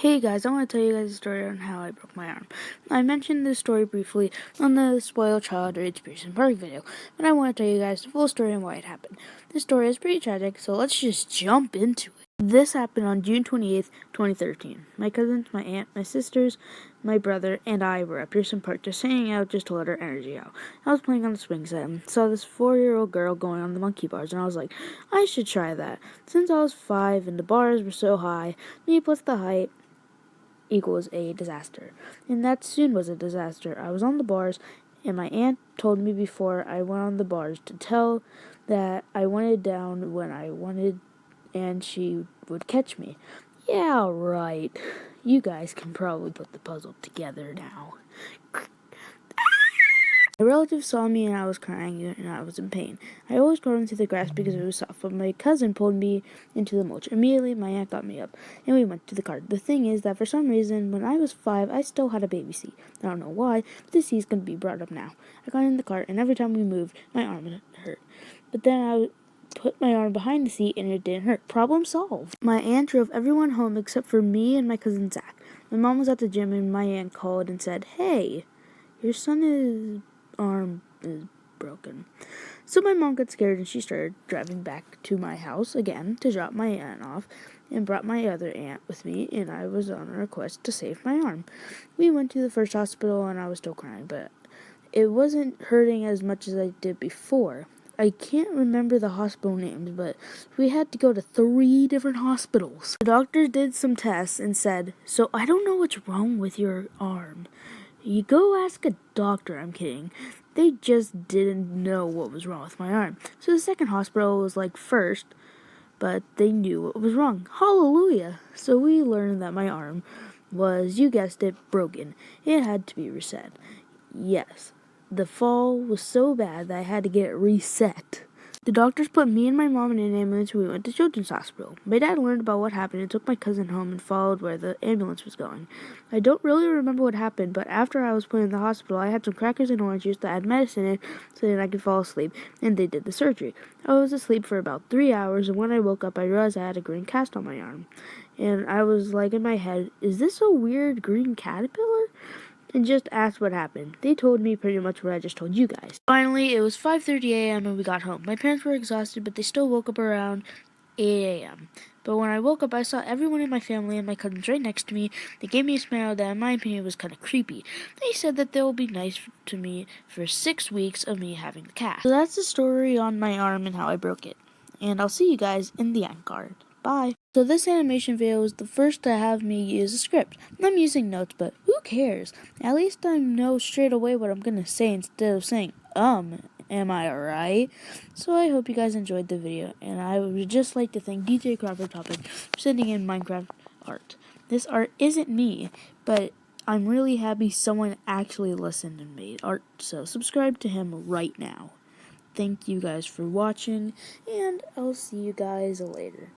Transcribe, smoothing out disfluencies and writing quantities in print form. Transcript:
Hey guys, I want to tell you guys a story on how I broke my arm. I mentioned this story briefly on the Spoiled Child Rage Pearson Park video, but I want to tell you guys the full story and why it happened. This story is pretty tragic, so let's just jump into it. This happened on June 28th, 2013. My cousins, my aunt, my sisters, my brother, and I were at Pearson Park just hanging out just to let our energy out. I was playing on the swing set and saw this 4-year-old girl going on the monkey bars, and I was like, I should try that. Since I was 5 and the bars were so high, me plus the height equals a disaster. And that soon was a disaster. I was on the bars, and my aunt told me before I went on the bars to tell that I wanted down when I wanted, and she would catch me. Yeah, right. You guys can probably put the puzzle together now. My relatives saw me and I was crying and I was in pain. I always crawled into the grass because it was soft, but my cousin pulled me into the mulch. Immediately, my aunt got me up and we went to the cart. The thing is that for some reason, when I was 5, I still had a baby seat. I don't know why, but this seat's going to be brought up now. I got in the cart and every time we moved, my arm hurt. But then I put my arm behind the seat and it didn't hurt. Problem solved. My aunt drove everyone home except for me and my cousin Zach. My mom was at the gym and my aunt called and said, "Hey, your son's arm is broken." So my mom got scared and she started driving back to my house again to drop my aunt off and brought my other aunt with me, and I was on a quest to save my arm. We went to the first hospital and I was still crying, but it wasn't hurting as much as I did before. I can't remember the hospital names, but we had to go to 3 different hospitals. The doctor did some tests and said, "So I don't know what's wrong with your arm. You go ask a doctor." I'm kidding. They just didn't know what was wrong with my arm. So the second hospital was like first, but they knew what was wrong. Hallelujah. So we learned that my arm was, you guessed it, broken. It had to be reset. Yes, the fall was so bad that I had to get it reset. The doctors put me and my mom in an ambulance and we went to Children's Hospital. My dad learned about what happened and took my cousin home and followed where the ambulance was going. I don't really remember what happened, but after I was put in the hospital, I had some crackers and orange juice to add medicine in so that I could fall asleep, and they did the surgery. I was asleep for about 3 hours, and when I woke up, I realized I had a green cast on my arm. And I was like in my head, is this a weird green caterpillar? And just asked what happened. They told me pretty much what I just told you guys. Finally, it was 5:30 a.m. and we got home. My parents were exhausted, but they still woke up around 8 a.m. But when I woke up, I saw everyone in my family and my cousins right next to me. They gave me a smile that, in my opinion, was kind of creepy. They said that they will be nice to me for 6 weeks of me having the cast. So that's the story on my arm and how I broke it. And I'll see you guys in the end card. Bye. So this animation video was the first to have me use a script. I'm using notes, but who cares? At least I know straight away what I'm gonna say instead of saying, am I right? So I hope you guys enjoyed the video, and I would just like to thank DJ Crawford Topic for sending in Minecraft art. This art isn't me, but I'm really happy someone actually listened and made art, so subscribe to him right now. Thank you guys for watching, and I'll see you guys later.